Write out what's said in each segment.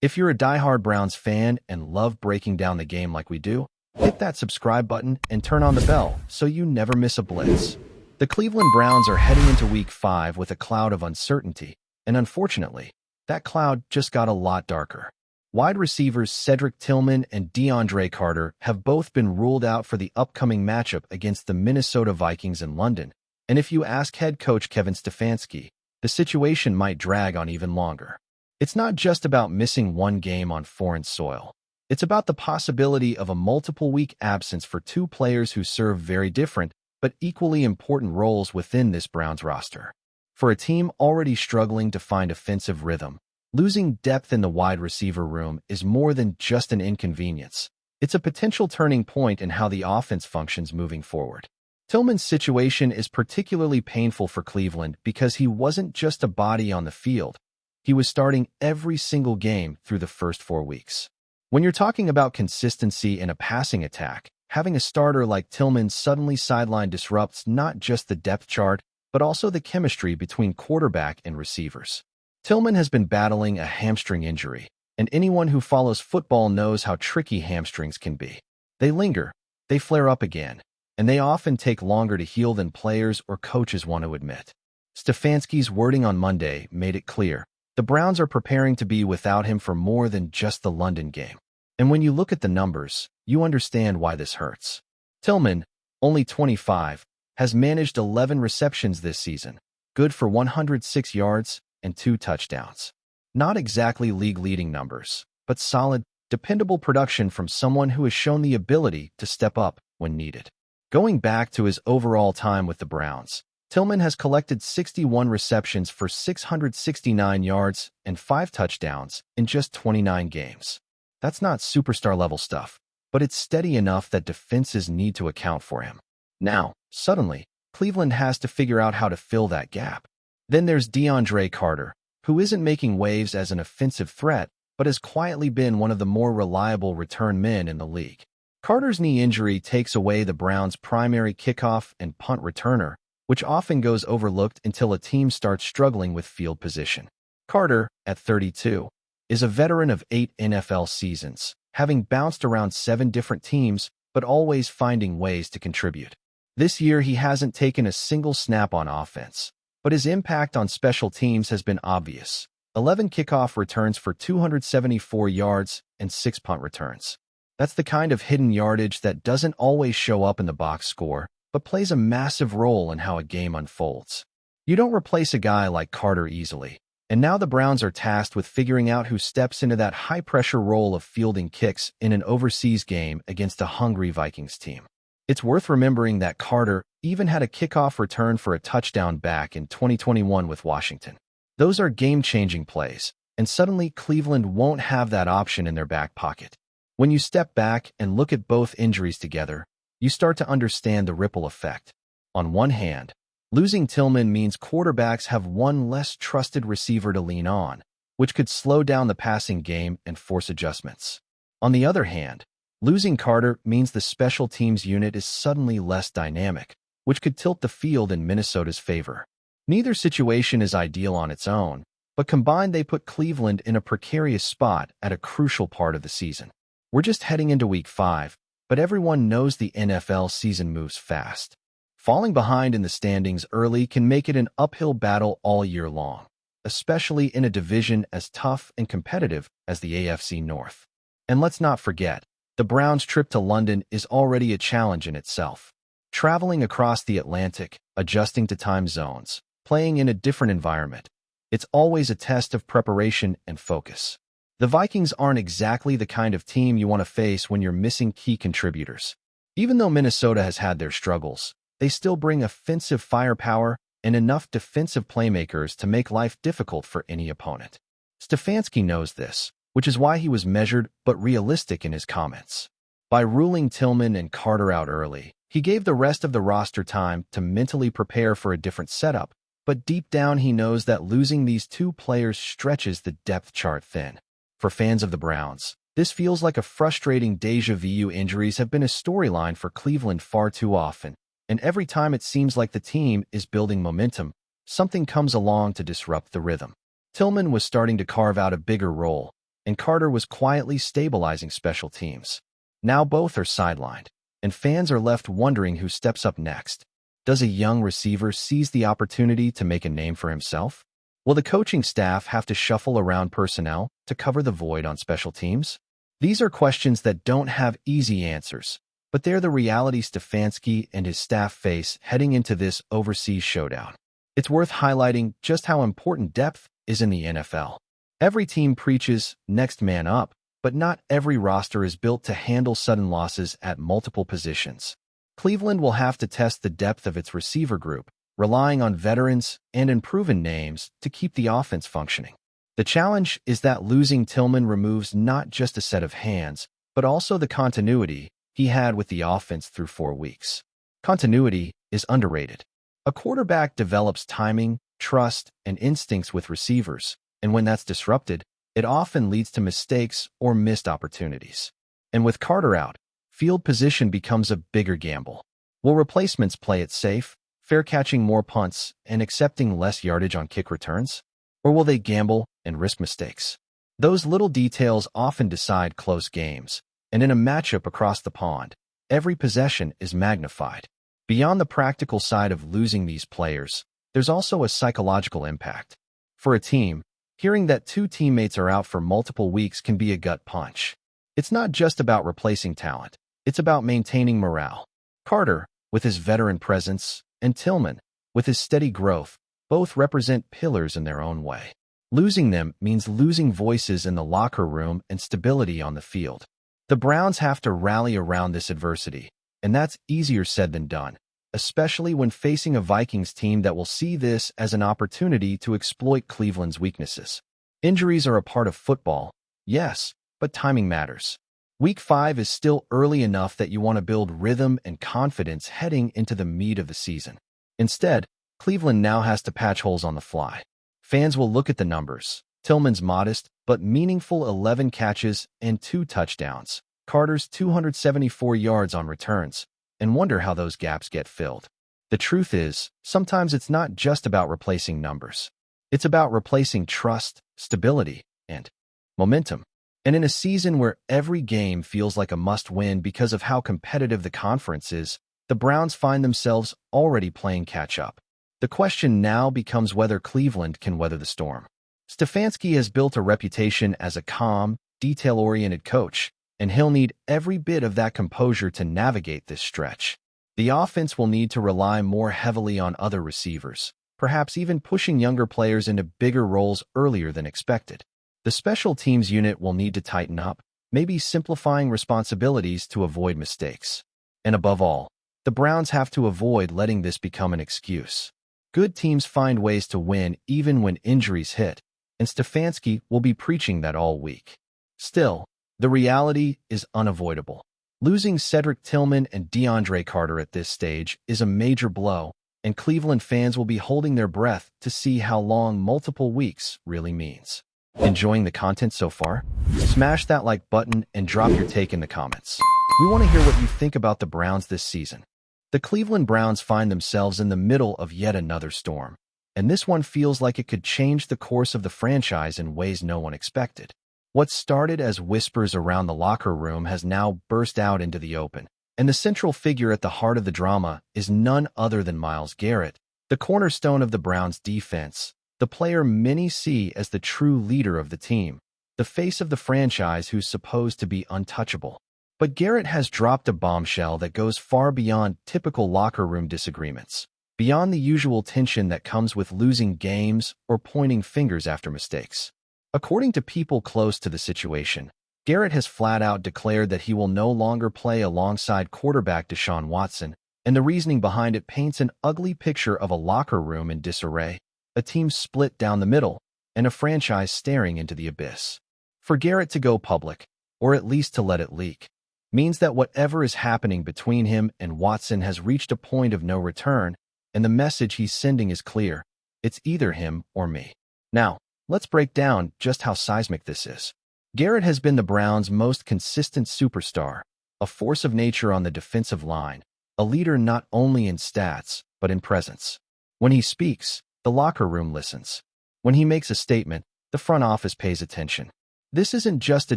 If you're a diehard Browns fan and love breaking down the game like we do, hit that subscribe button and turn on the bell so you never miss a blitz. The Cleveland Browns are heading into Week 5 with a cloud of uncertainty, and unfortunately, that cloud just got a lot darker. Wide receivers Cedric Tillman and DeAndre Carter have both been ruled out for the upcoming matchup against the Minnesota Vikings in London, and if you ask head coach Kevin Stefanski, the situation might drag on even longer. It's not just about missing one game on foreign soil. It's about the possibility of a multiple-week absence for two players who serve very different but equally important roles within this Browns roster. For a team already struggling to find offensive rhythm, losing depth in the wide receiver room is more than just an inconvenience. It's a potential turning point in how the offense functions moving forward. Tillman's situation is particularly painful for Cleveland because he wasn't just a body on the field. He was starting every single game through the first 4 weeks. When you're talking about consistency in a passing attack, having a starter like Tillman suddenly sidelined disrupts not just the depth chart, but also the chemistry between quarterback and receivers. Tillman has been battling a hamstring injury, and anyone who follows football knows how tricky hamstrings can be. They linger, they flare up again, and they often take longer to heal than players or coaches want to admit. Stefanski's wording on Monday made it clear. The Browns are preparing to be without him for more than just the London game. And when you look at the numbers, you understand why this hurts. Tillman, only 25, has managed 11 receptions this season, good for 106 yards and 2 touchdowns. Not exactly league-leading numbers, but solid, dependable production from someone who has shown the ability to step up when needed. Going back to his overall time with the Browns, Tillman has collected 61 receptions for 669 yards and 5 touchdowns in just 29 games. That's not superstar-level stuff, but it's steady enough that defenses need to account for him. Now, suddenly, Cleveland has to figure out how to fill that gap. Then there's DeAndre Carter, who isn't making waves as an offensive threat, but has quietly been one of the more reliable return men in the league. Carter's knee injury takes away the Browns' primary kickoff and punt returner, which often goes overlooked until a team starts struggling with field position. Carter, at 32, is a veteran of 8 NFL seasons, having bounced around 7 different teams, but always finding ways to contribute. This year, he hasn't taken a single snap on offense, but his impact on special teams has been obvious. 11 kickoff returns for 274 yards and 6 punt returns. That's the kind of hidden yardage that doesn't always show up in the box score, but plays a massive role in how a game unfolds. You don't replace a guy like Carter easily, and now the Browns are tasked with figuring out who steps into that high-pressure role of fielding kicks in an overseas game against a hungry Vikings team. It's worth remembering that Carter even had a kickoff return for a touchdown back in 2021 with Washington. Those are game-changing plays, and suddenly Cleveland won't have that option in their back pocket. When you step back and look at both injuries together, you start to understand the ripple effect. On one hand, losing Tillman means quarterbacks have one less trusted receiver to lean on, which could slow down the passing game and force adjustments. On the other hand, losing Carter means the special teams unit is suddenly less dynamic, which could tilt the field in Minnesota's favor. Neither situation is ideal on its own, but combined they put Cleveland in a precarious spot at a crucial part of the season. We're just heading into Week 5, but everyone knows the NFL season moves fast. Falling behind in the standings early can make it an uphill battle all year long, especially in a division as tough and competitive as the AFC North. And let's not forget, the Browns' trip to London is already a challenge in itself. Traveling across the Atlantic, adjusting to time zones, playing in a different environment, it's always a test of preparation and focus. The Vikings aren't exactly the kind of team you want to face when you're missing key contributors. Even though Minnesota has had their struggles, they still bring offensive firepower and enough defensive playmakers to make life difficult for any opponent. Stefanski knows this, which is why he was measured but realistic in his comments. By ruling Tillman and Carter out early, he gave the rest of the roster time to mentally prepare for a different setup, but deep down he knows that losing these two players stretches the depth chart thin. For fans of the Browns, this feels like a frustrating déjà vu. Injuries have been a storyline for Cleveland far too often, and every time it seems like the team is building momentum, something comes along to disrupt the rhythm. Tillman was starting to carve out a bigger role, and Carter was quietly stabilizing special teams. Now both are sidelined, and fans are left wondering who steps up next. Does a young receiver seize the opportunity to make a name for himself? Will the coaching staff have to shuffle around personnel to cover the void on special teams? These are questions that don't have easy answers, but they're the reality Stefanski and his staff face heading into this overseas showdown. It's worth highlighting just how important depth is in the NFL. Every team preaches next man up, but not every roster is built to handle sudden losses at multiple positions. Cleveland will have to test the depth of its receiver group, relying on veterans and unproven names to keep the offense functioning. The challenge is that losing Tillman removes not just a set of hands, but also the continuity he had with the offense through 4 weeks. Continuity is underrated. A quarterback develops timing, trust, and instincts with receivers, and when that's disrupted, it often leads to mistakes or missed opportunities. And with Carter out, field position becomes a bigger gamble. Will replacements play it safe, fair catching more punts and accepting less yardage on kick returns? Or will they gamble and risk mistakes? Those little details often decide close games, and in a matchup across the pond, every possession is magnified. Beyond the practical side of losing these players, there's also a psychological impact. For a team, hearing that 2 teammates are out for multiple weeks can be a gut punch. It's not just about replacing talent. It's about maintaining morale. Carter, with his veteran presence, and Tillman, with his steady growth, both represent pillars in their own way. Losing them means losing voices in the locker room and stability on the field. The Browns have to rally around this adversity, and that's easier said than done, especially when facing a Vikings team that will see this as an opportunity to exploit Cleveland's weaknesses. Injuries are a part of football, yes, but timing matters. Week 5 is still early enough that you want to build rhythm and confidence heading into the meat of the season. Instead, Cleveland now has to patch holes on the fly. Fans will look at the numbers. Tillman's modest but meaningful 11 catches and 2 touchdowns, Carter's 274 yards on returns, and wonder how those gaps get filled. The truth is, sometimes it's not just about replacing numbers. It's about replacing trust, stability, and momentum. And in a season where every game feels like a must-win because of how competitive the conference is, the Browns find themselves already playing catch-up. The question now becomes whether Cleveland can weather the storm. Stefanski has built a reputation as a calm, detail-oriented coach, and he'll need every bit of that composure to navigate this stretch. The offense will need to rely more heavily on other receivers, perhaps even pushing younger players into bigger roles earlier than expected. The special teams unit will need to tighten up, maybe simplifying responsibilities to avoid mistakes. And above all, the Browns have to avoid letting this become an excuse. Good teams find ways to win even when injuries hit, and Stefanski will be preaching that all week. Still, the reality is unavoidable. Losing Cedric Tillman and DeAndre Carter at this stage is a major blow, and Cleveland fans will be holding their breath to see how long multiple weeks really means. Enjoying the content so far? Smash that like button and drop your take in the comments. We want to hear what you think about the Browns this season. The Cleveland Browns find themselves in the middle of yet another storm, and this one feels like it could change the course of the franchise in ways no one expected. What started as whispers around the locker room has now burst out into the open, and the central figure at the heart of the drama is none other than Myles Garrett, the cornerstone of the Browns' defense, the player many see as the true leader of the team, the face of the franchise who's supposed to be untouchable. But Garrett has dropped a bombshell that goes far beyond typical locker room disagreements, beyond the usual tension that comes with losing games or pointing fingers after mistakes. According to people close to the situation, Garrett has flat out declared that he will no longer play alongside quarterback Deshaun Watson, and the reasoning behind it paints an ugly picture of a locker room in disarray, a team split down the middle, and a franchise staring into the abyss. For Garrett to go public, or at least to let it leak, means that whatever is happening between him and Watson has reached a point of no return, and the message he's sending is clear. It's either him or me. Now, let's break down just how seismic this is. Garrett has been the Browns' most consistent superstar, a force of nature on the defensive line, a leader not only in stats, but in presence. When he speaks, the locker room listens. When he makes a statement, the front office pays attention. This isn't just a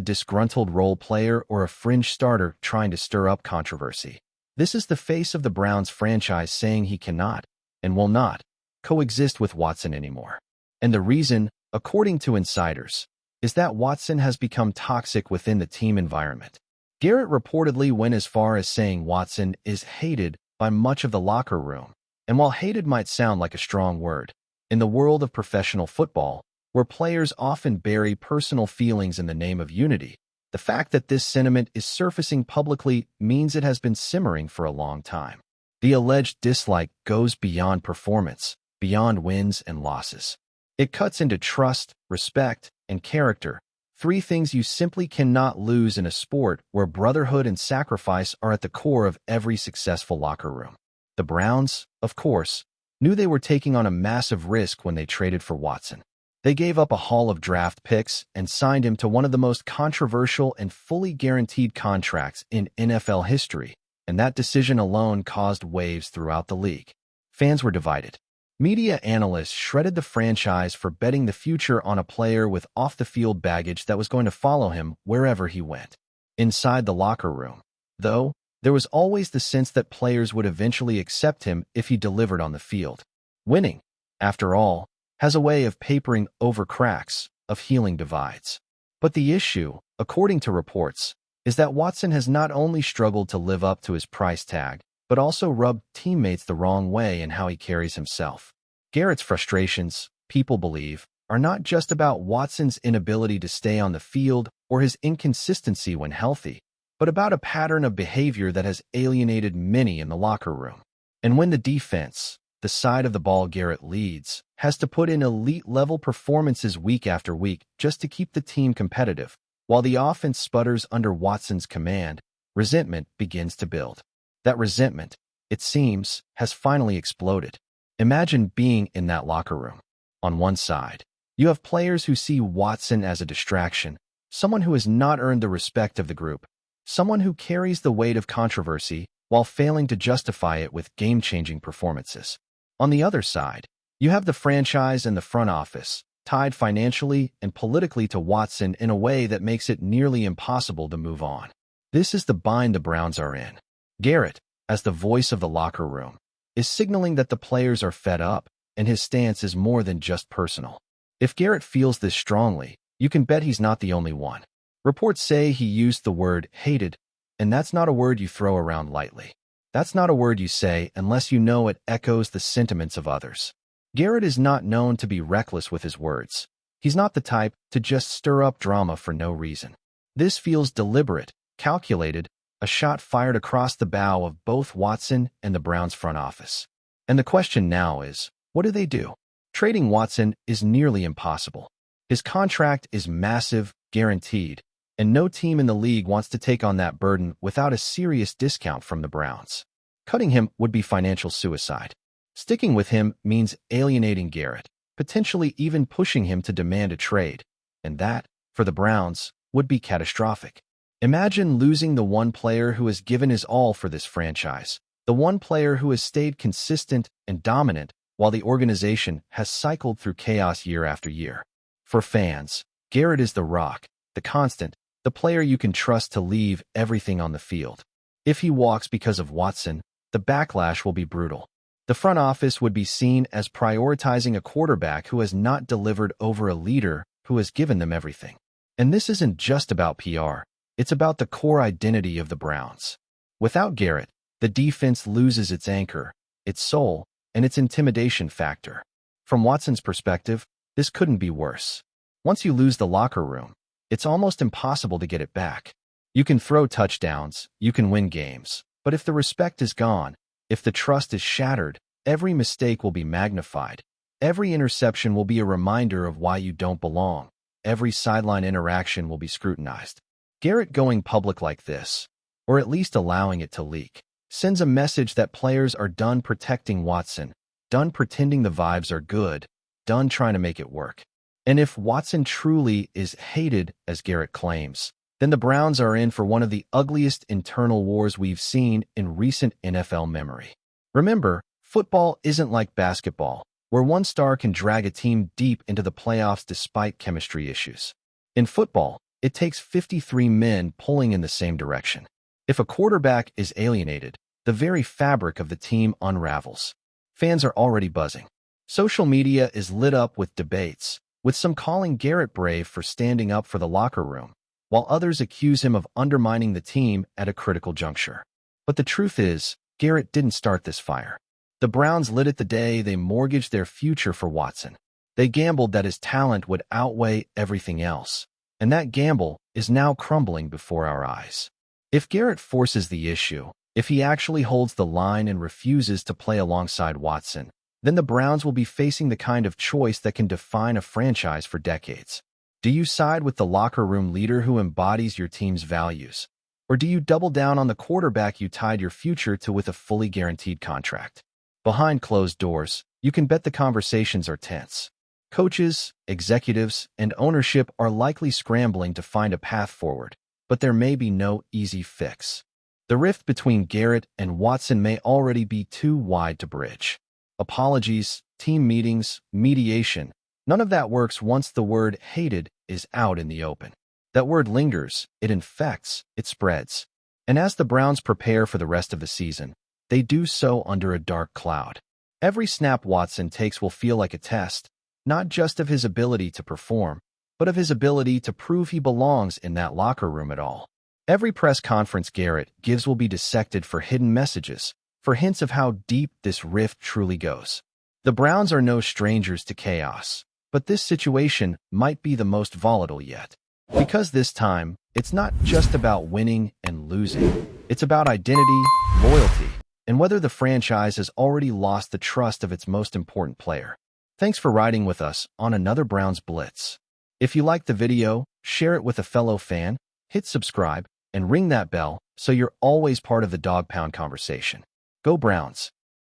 disgruntled role player or a fringe starter trying to stir up controversy. This is the face of the Browns franchise saying he cannot, and will not, coexist with Watson anymore. And the reason, according to insiders, is that Watson has become toxic within the team environment. Garrett reportedly went as far as saying Watson is hated by much of the locker room. And while hated might sound like a strong word, in the world of professional football, where players often bury personal feelings in the name of unity, the fact that this sentiment is surfacing publicly means it has been simmering for a long time. The alleged dislike goes beyond performance, beyond wins and losses. It cuts into trust, respect, and character, three things you simply cannot lose in a sport where brotherhood and sacrifice are at the core of every successful locker room. The Browns, of course, knew they were taking on a massive risk when they traded for Watson. They gave up a haul of draft picks and signed him to one of the most controversial and fully guaranteed contracts in NFL history, and that decision alone caused waves throughout the league. Fans were divided. Media analysts shredded the franchise for betting the future on a player with off-the-field baggage that was going to follow him wherever he went. Inside the locker room, though, there was always the sense that players would eventually accept him if he delivered on the field. Winning, after all, has a way of papering over cracks, of healing divides. But the issue, according to reports, is that Watson has not only struggled to live up to his price tag, but also rubbed teammates the wrong way in how he carries himself. Garrett's frustrations, people believe, are not just about Watson's inability to stay on the field or his inconsistency when healthy, but about a pattern of behavior that has alienated many in the locker room. And when the defense, the side of the ball Garrett leads, has to put in elite-level performances week after week just to keep the team competitive, while the offense sputters under Watson's command, resentment begins to build. That resentment, it seems, has finally exploded. Imagine being in that locker room. On one side, you have players who see Watson as a distraction, someone who has not earned the respect of the group, someone who carries the weight of controversy while failing to justify it with game-changing performances. On the other side, you have the franchise and the front office, tied financially and politically to Watson in a way that makes it nearly impossible to move on. This is the bind the Browns are in. Garrett, as the voice of the locker room, is signaling that the players are fed up, and his stance is more than just personal. If Garrett feels this strongly, you can bet he's not the only one. Reports say he used the word hated, and that's not a word you throw around lightly. That's not a word you say unless you know it echoes the sentiments of others. Garrett is not known to be reckless with his words. He's not the type to just stir up drama for no reason. This feels deliberate, calculated, a shot fired across the bow of both Watson and the Browns front office. And the question now is, what do? Trading Watson is nearly impossible. His contract is massive, guaranteed, and no team in the league wants to take on that burden without a serious discount from the Browns. Cutting him would be financial suicide. Sticking with him means alienating Garrett, potentially even pushing him to demand a trade, and that, for the Browns, would be catastrophic. Imagine losing the one player who has given his all for this franchise, the one player who has stayed consistent and dominant while the organization has cycled through chaos year after year. For fans, Garrett is the rock, the constant, the player you can trust to leave everything on the field. If he walks because of Watson, the backlash will be brutal. The front office would be seen as prioritizing a quarterback who has not delivered over a leader who has given them everything. And this isn't just about PR. It's about the core identity of the Browns. Without Garrett, the defense loses its anchor, its soul, and its intimidation factor. From Watson's perspective, this couldn't be worse. Once you lose the locker room, it's almost impossible to get it back. You can throw touchdowns, you can win games, but if the respect is gone, if the trust is shattered, every mistake will be magnified. Every interception will be a reminder of why you don't belong. Every sideline interaction will be scrutinized. Garrett going public like this, or at least allowing it to leak, sends a message that players are done protecting Watson, done pretending the vibes are good, done trying to make it work. And if Watson truly is hated, as Garrett claims, then the Browns are in for one of the ugliest internal wars we've seen in recent NFL memory. Remember, football isn't like basketball, where one star can drag a team deep into the playoffs despite chemistry issues. In football, it takes 53 men pulling in the same direction. If a quarterback is alienated, the very fabric of the team unravels. Fans are already buzzing. Social media is lit up with debates, with some calling Garrett brave for standing up for the locker room, while others accuse him of undermining the team at a critical juncture. But the truth is, Garrett didn't start this fire. The Browns lit it the day they mortgaged their future for Watson. They gambled that his talent would outweigh everything else, and that gamble is now crumbling before our eyes. If Garrett forces the issue, if he actually holds the line and refuses to play alongside Watson, then the Browns will be facing the kind of choice that can define a franchise for decades. Do you side with the locker room leader who embodies your team's values? Or do you double down on the quarterback you tied your future to with a fully guaranteed contract? Behind closed doors, you can bet the conversations are tense. Coaches, executives, and ownership are likely scrambling to find a path forward, but there may be no easy fix. The rift between Garrett and Watson may already be too wide to bridge. Apologies, team meetings, mediation, none of that works once the word hated is out in the open. That word lingers, it infects, it spreads. And as the Browns prepare for the rest of the season, they do so under a dark cloud. Every snap Watson takes will feel like a test, not just of his ability to perform, but of his ability to prove he belongs in that locker room at all. Every press conference Garrett gives will be dissected for hidden messages, for hints of how deep this rift truly goes. The Browns are no strangers to chaos, but this situation might be the most volatile yet. Because this time, it's not just about winning and losing. It's about identity, loyalty, and whether the franchise has already lost the trust of its most important player. Thanks for riding with us on another Browns Blitz. If you liked the video, share it with a fellow fan, hit subscribe, and ring that bell so you're always part of the Dawg Pound conversation. Go Browns!